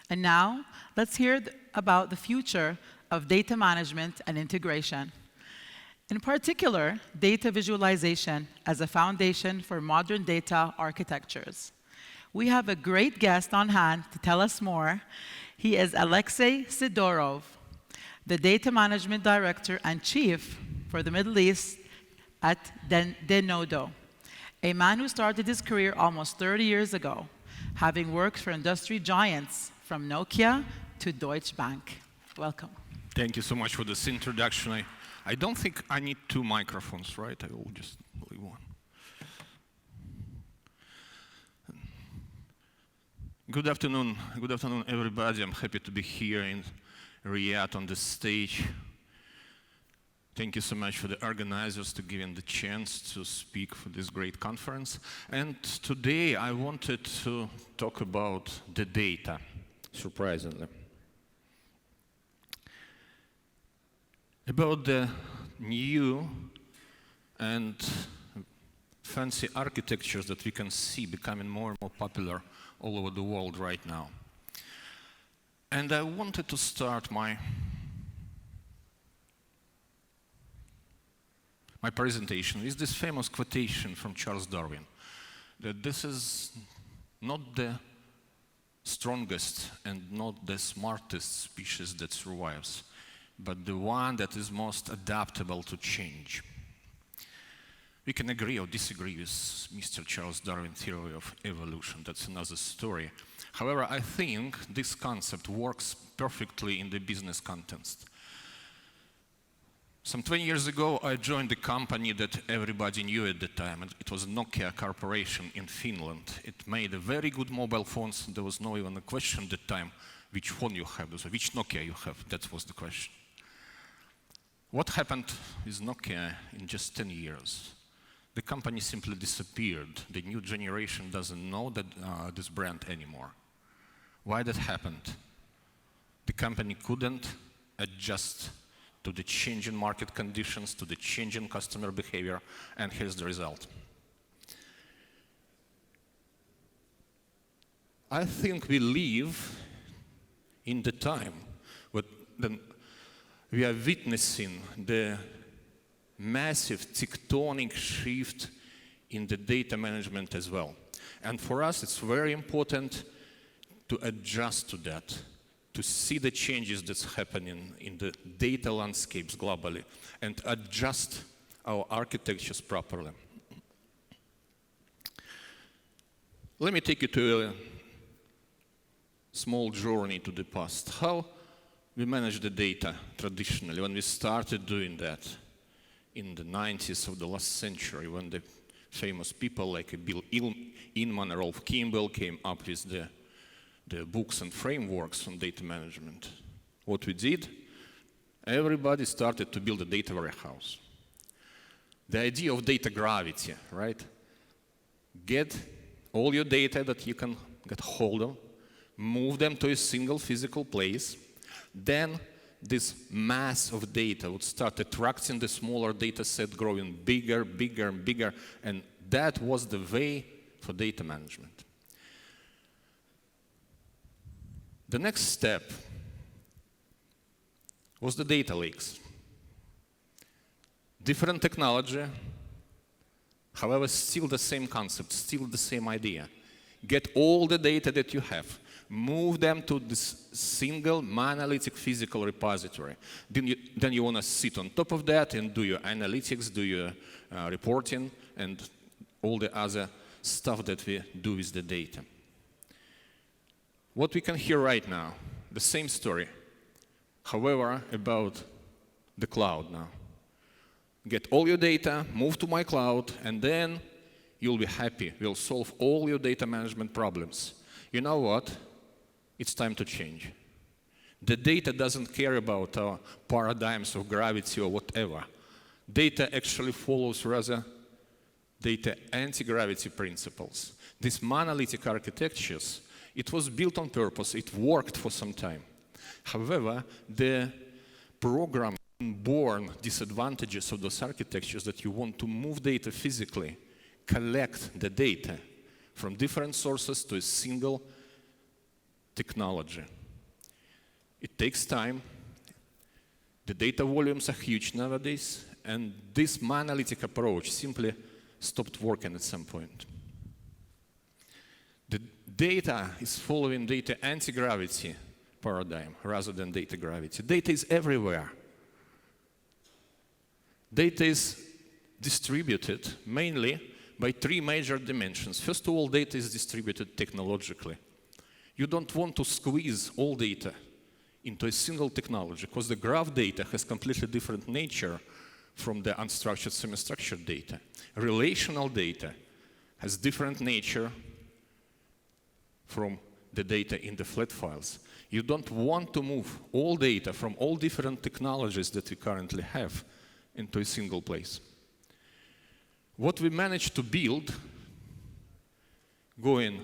And now, let's hear about the future of data management and integration. In particular, data visualization as a foundation for modern data architectures. We have a great guest on hand to tell us more. He is Alexey Sidorov, the Data Management Director and Chief for the Middle East at Denodo, a man who started his career almost 30 years ago, having worked for industry giants from Nokia to Deutsche Bank. Welcome. Thank you so much for this introduction. I don't think I need two microphones, right? I will just leave one. Good afternoon, everybody. I'm happy to be here in Riyadh on the stage. Thank you so much for the organizers to give me the chance to speak for this great conference. And today I wanted to talk about the data, surprisingly. About the new and fancy architectures that we can see becoming more and more popular all over the world right now. And I wanted to start my presentation with this famous quotation from Charles Darwin, that this is not the strongest and not the smartest species that survives, but the one that is most adaptable to change. We can agree or disagree with Mr. Charles Darwin's theory of evolution. That's another story. However, I think this concept works perfectly in the business context. Some 20 years ago, I joined the company that everybody knew at the time. It was Nokia Corporation in Finland. It made a very good mobile phones. There was no even a question at the time, which phone you have, which Nokia you have. That was the question. What happened with Nokia in just 10 years? The company simply disappeared. The new generation doesn't know that this brand anymore. Why that happened? The company couldn't adjust to the changing market conditions, to the changing customer behavior, and here's the result. I think we live in the time when we are witnessing the massive tectonic shift in the data management as well. And for us, it's very important to adjust to that, to see the changes that's happening in the data landscapes globally, and adjust our architectures properly. Let me take you to a small journey to the past. How we manage the data traditionally when we started doing that in the 90s of the last century, when the famous people like Bill Inman and Rolf Kimball came up with the books and frameworks on data management. What we did, everybody started to build a data warehouse. The idea of data gravity, right? Get all your data that you can get hold of, move them to a single physical place, then this mass of data would start attracting the smaller data set, growing bigger, bigger, and bigger, and that was the way for data management. The next step was the data lakes. Different technology, however, still the same concept, still the same idea. Get all the data that you have, move them to this single monolithic physical repository. Then you want to sit on top of that and do your analytics, do your reporting, and all the other stuff that we do with the data. What we can hear right now, the same story, however, about the cloud now. Get all your data, move to my cloud, and then you'll be happy. We'll solve all your data management problems. You know what? It's time to change. The data doesn't care about our paradigms of gravity or whatever. Data actually follows rather data anti-gravity principles. These monolithic architectures, it was built on purpose. It worked for some time. However, the program-born disadvantages of those architectures that you want to move data physically, collect the data from different sources to a single technology. It takes time. The data volumes are huge nowadays, and this monolithic approach simply stopped working at some point. The data is following data anti-gravity paradigm rather than data gravity. Data is everywhere. Data is distributed mainly by three major dimensions. First of all, data is distributed technologically. You don't want to squeeze all data into a single technology because the graph data has completely different nature from the unstructured, semi-structured data. Relational data has different nature from the data in the flat files. You don't want to move all data from all different technologies that we currently have into a single place. What we managed to build, going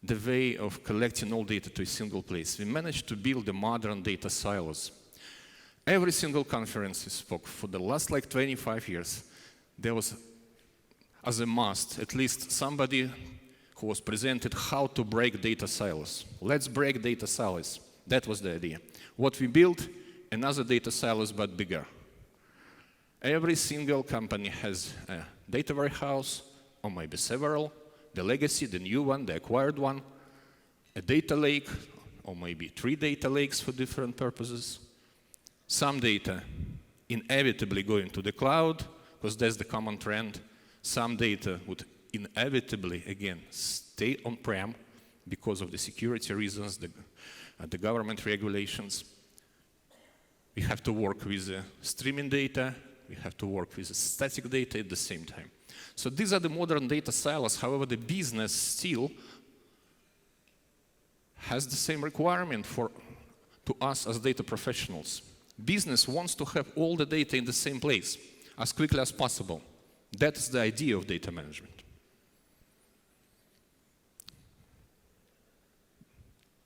the way of collecting all data to a single place, we managed to build the modern data silos. Every single conference we spoke for the last 25 years, there was, as a must, at least somebody who was presented how to break data silos. Let's break data silos. That was the idea. What we built, another data silos but bigger. Every single company has a data warehouse, or maybe several, the legacy, the new one, the acquired one, a data lake, or maybe 3 data lakes for different purposes. Some data inevitably going to the cloud, because that's the common trend. Some data would inevitably, again, stay on-prem because of the security reasons, the government regulations. We have to work with streaming data. We have to work with static data at the same time. So these are the modern data silos. However, the business still has the same requirement to us as data professionals. Business wants to have all the data in the same place as quickly as possible. That is the idea of data management.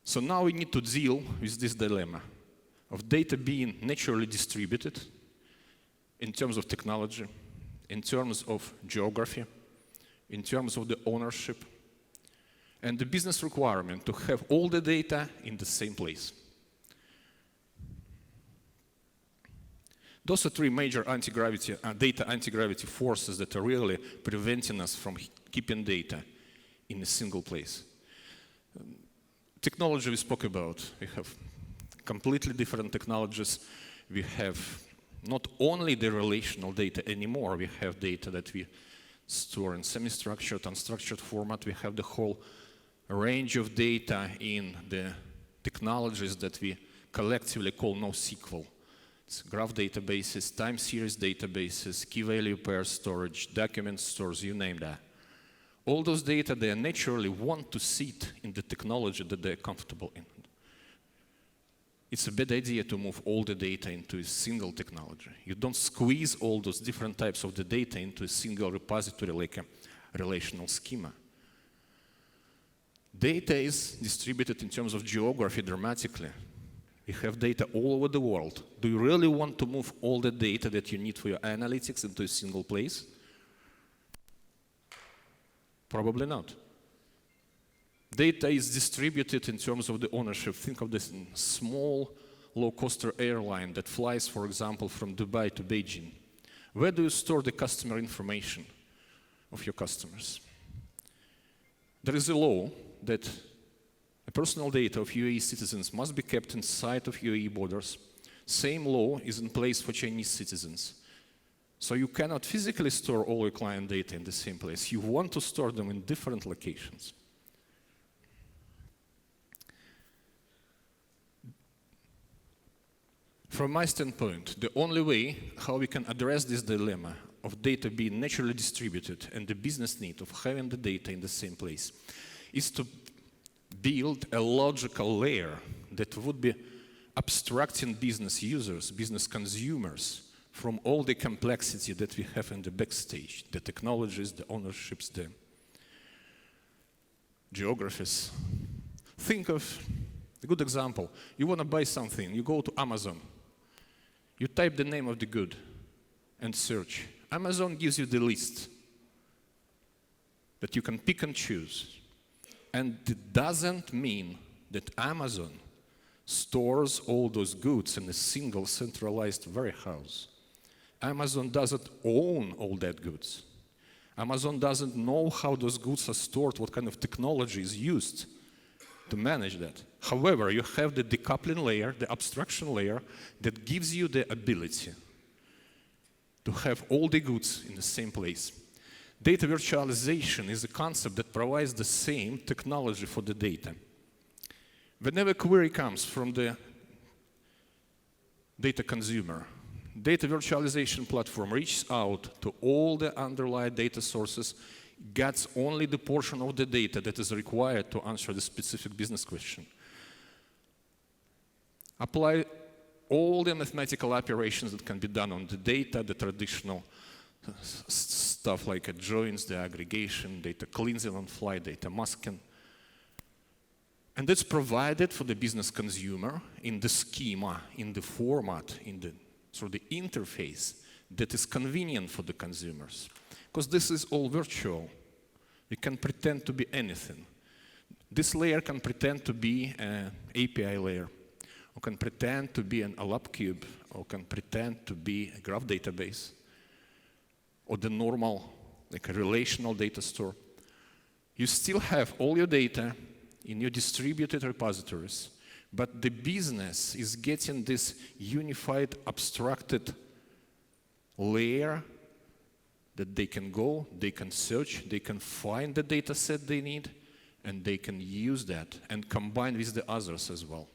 So now we need to deal with this dilemma of data being naturally distributed in terms of technology, in terms of geography, in terms of the ownership, and the business requirement to have all the data in the same place. Those are 3 major data anti-gravity forces that are really preventing us from keeping data in a single place. Technology we spoke about. We have completely different technologies. We have not only the relational data anymore, we have data that we store in semi-structured, unstructured format. We have the whole range of data in the technologies that we collectively call NoSQL. It's graph databases, time series databases, key value pair storage, document stores, you name that. All those data, they naturally want to sit in the technology that they're comfortable in. It's a bad idea to move all the data into a single technology. You don't squeeze all those different types of the data into a single repository like a relational schema. Data is distributed in terms of geography dramatically. We have data all over the world. Do you really want to move all the data that you need for your analytics into a single place? Probably not. Data is distributed in terms of the ownership. Think of this small, low-cost airline that flies, for example, from Dubai to Beijing. Where do you store the customer information of your customers? There is a law that the personal data of UAE citizens must be kept inside of UAE borders. Same law is in place for Chinese citizens. So you cannot physically store all your client data in the same place. You want to store them in different locations. From my standpoint, the only way how we can address this dilemma of data being naturally distributed and the business need of having the data in the same place is to build a logical layer that would be abstracting business users, business consumers, from all the complexity that we have in the backstage, the technologies, the ownerships, the geographies. Think of a good example. You want to buy something, you go to Amazon. You type the name of the good and search. Amazon gives you the list that you can pick and choose. And it doesn't mean that Amazon stores all those goods in a single centralized warehouse. Amazon doesn't own all that goods. Amazon doesn't know how those goods are stored, what kind of technology is used to manage that. However, you have the decoupling layer, the abstraction layer, that gives you the ability to have all the goods in the same place. Data virtualization is a concept that provides the same technology for the data. Whenever a query comes from the data consumer, data virtualization platform reaches out to all the underlying data sources, gets only the portion of the data that is required to answer the specific business question. Apply all the mathematical operations that can be done on the data, the traditional stuff like joins, the aggregation, data cleansing on fly, data masking. And it's provided for the business consumer in the schema, in the format, through the interface that is convenient for the consumers. Because this is all virtual. We can pretend to be anything. This layer can pretend to be an API layer, or can pretend to be an ALAP cube, or can pretend to be a graph database, or the normal, like a relational data store. You still have all your data in your distributed repositories, but the business is getting this unified, abstracted layer that they can go, they can search, they can find the data set they need, and they can use that and combine with the others as well.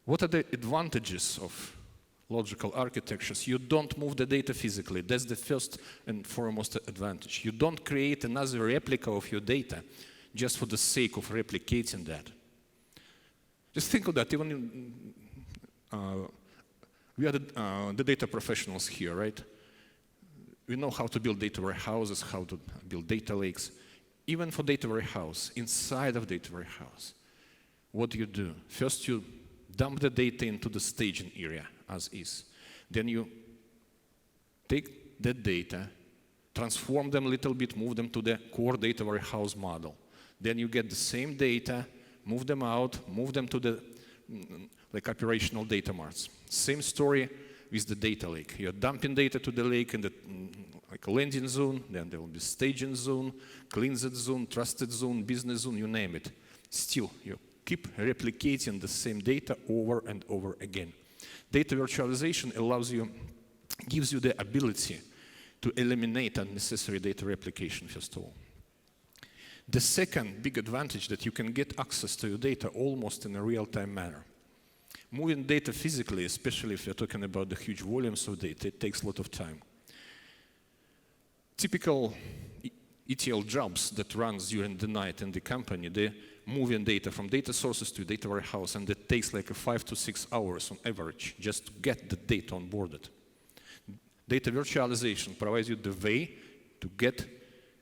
What are the advantages of logical architectures? You don't move the data physically. That's the first and foremost advantage. You don't create another replica of your data just for the sake of replicating that. Just think of that. Even we are the data professionals here, right? We know how to build data warehouses, how to build data lakes. Even for data warehouse, inside of data warehouse, what do? First, you dump the data into the staging area as is. Then you take that data, transform them a little bit, move them to the core data warehouse model. Then you get the same data, move them out, move them to the like operational data marts. Same story with the data lake. You're dumping data to the lake in the like a landing zone, then there will be staging zone, cleansed zone, trusted zone, business zone, you name it. Still, you keep replicating the same data over and over again. Data virtualization gives you the ability to eliminate unnecessary data replication, first of all. The second big advantage that you can get access to your data almost in a real-time manner. Moving data physically, especially if you're talking about the huge volumes of data, it takes a lot of time. Typical ETL jobs that runs during the night in the company, they're moving data from data sources to data warehouse, and it takes like 5 to 6 hours on average just to get the data onboarded. Data virtualization provides you the way to get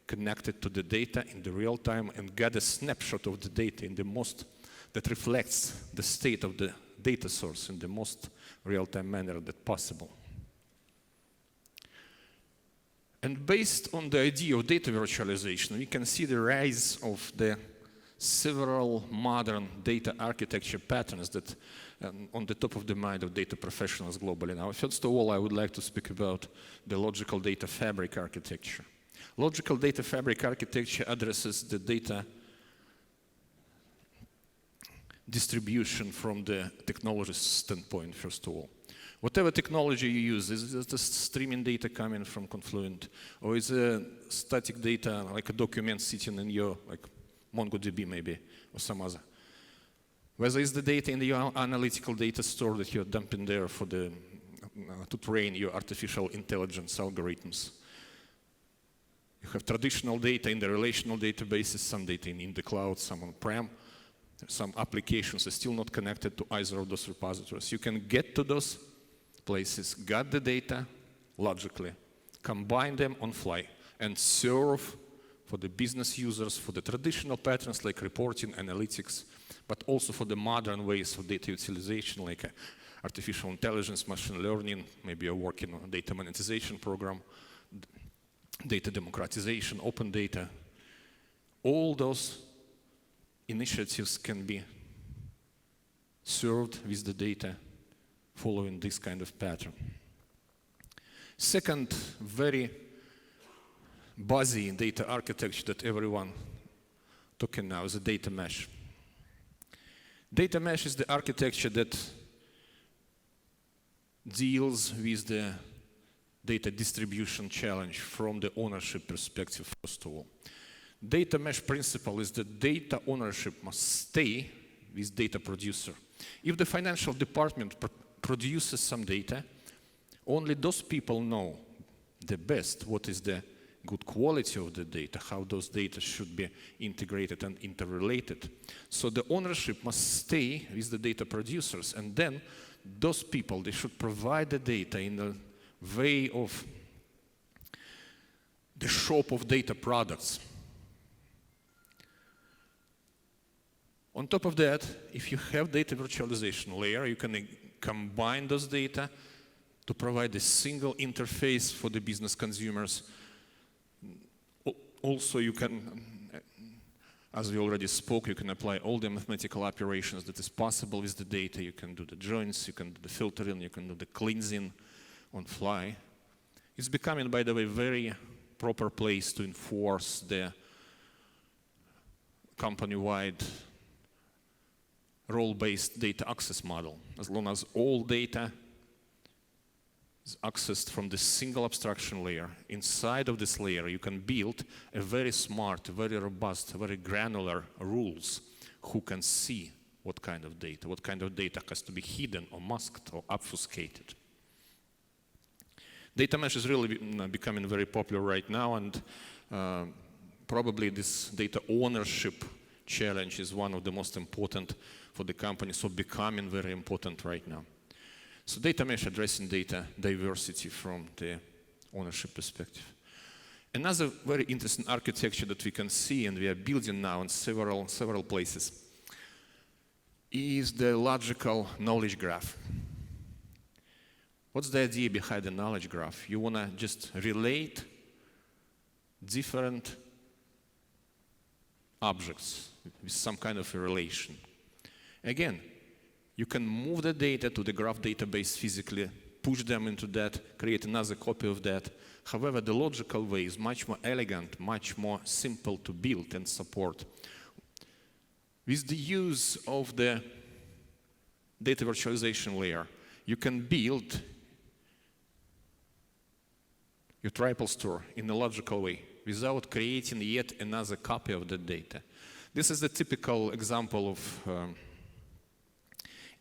connected to the data in the real time and get a snapshot of the data in the most that reflects the state of the data source in the most real-time manner that possible. And based on the idea of data virtualization, we can see the rise of the several modern data architecture patterns that on the top of the mind of data professionals globally now. First of all, I would like to speak about the logical data fabric architecture. Logical data fabric architecture addresses the data distribution from the technology standpoint, first of all. Whatever technology you use, is it a streaming data coming from Confluent, or is it static data, like a document sitting in your, like MongoDB maybe, or some other. Whether it's the data in your analytical data store that you're dumping there for the, to train your artificial intelligence algorithms. You have traditional data in the relational databases, some data in the cloud, some on-prem. Some applications are still not connected to either of those repositories. You can get to those places, get the data logically, combine them on fly, and serve for the business users, for the traditional patterns like reporting, analytics, but also for the modern ways of data utilization like artificial intelligence, machine learning, maybe you're working on a data monetization program, data democratization, open data. All those initiatives can be served with the data following this kind of pattern. Second, very buzzy data architecture that everyone talking now is a data mesh. Data mesh is the architecture that deals with the data distribution challenge from the ownership perspective, first of all. Data mesh principle is that data ownership must stay with data producer. If the financial department produces some data, only those people know the best what is the good quality of the data, how those data should be integrated and interrelated. So the ownership must stay with the data producers, and then those people, they should provide the data in the way of the shop of data products. On top of that, if you have data virtualization layer, you can combine those data to provide a single interface for the business consumers. Also, you can, as we already spoke, you can apply all the mathematical operations that is possible with the data. You can do the joins, you can do the filtering, you can do the cleansing on fly. It's becoming, by the way, very proper place to enforce the company-wide role-based data access model. As long as all data is accessed from the single abstraction layer, inside of this layer you can build a very smart, very robust, very granular rules who can see what kind of data has to be hidden or masked or obfuscated. Data mesh is really becoming very popular right now, and probably this data ownership challenge is one of the most important for the company, so becoming very important right now. So data mesh addressing data diversity from the ownership perspective. Another very interesting architecture that we can see and we are building now in several places is the logical knowledge graph. What's the idea behind the knowledge graph? You want to just relate different objects with some kind of a relation. Again, you can move the data to the graph database physically, push them into that, create another copy of that. However, the logical way is much more elegant, much more simple to build and support. With the use of the data virtualization layer, you can build your triple store in a logical way without creating yet another copy of the data. This is the typical example of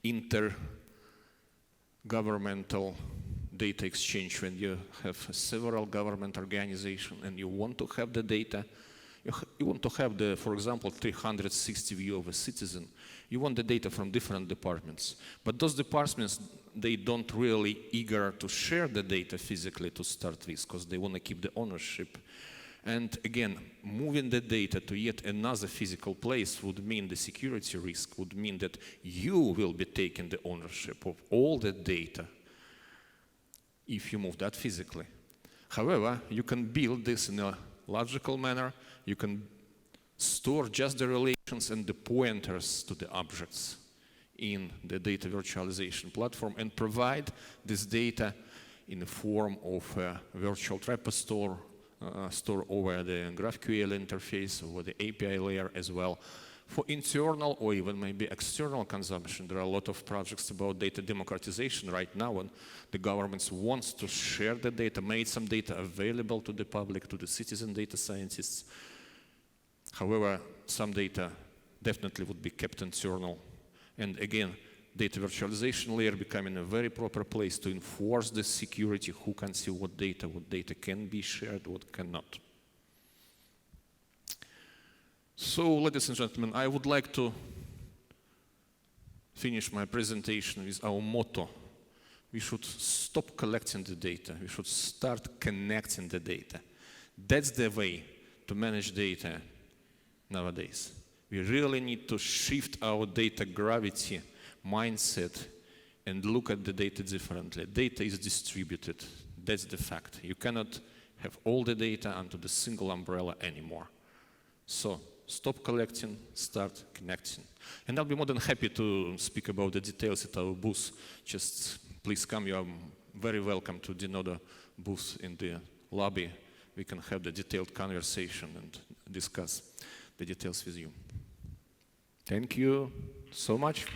intergovernmental data exchange when you have several government organizations and you want to have the data. You want to have the, for example, 360 view of a citizen. You want the data from different departments. But those departments, they don't really eager to share the data physically to start with because they want to keep the ownership. And again, moving the data to yet another physical place would mean the security risk, would mean that you will be taking the ownership of all the data if you move that physically. However, you can build this in a logical manner. You can store just the relations and the pointers to the objects in the data virtualization platform and provide this data in the form of a virtual trapper store, store over the GraphQL interface, over the API layer as well. For internal or even maybe external consumption, there are a lot of projects about data democratization right now, and the government wants to share the data, make some data available to the public, to the citizen data scientists. However, some data definitely would be kept internal. And again, data virtualization layer becoming a very proper place to enforce the security, who can see what data can be shared, what cannot. So, ladies and gentlemen, I would like to finish my presentation with our motto. We should stop collecting the data. We should start connecting the data. That's the way to manage data nowadays. We really need to shift our data gravity mindset and look at the data differently. Data is distributed. That's the fact. You cannot have all the data under the single umbrella anymore. So stop collecting, start connecting. And I'll be more than happy to speak about the details at our booth. Just please come, you are very welcome to Denodo booth in the lobby. We can have the detailed conversation and discuss the details with you. Thank you so much.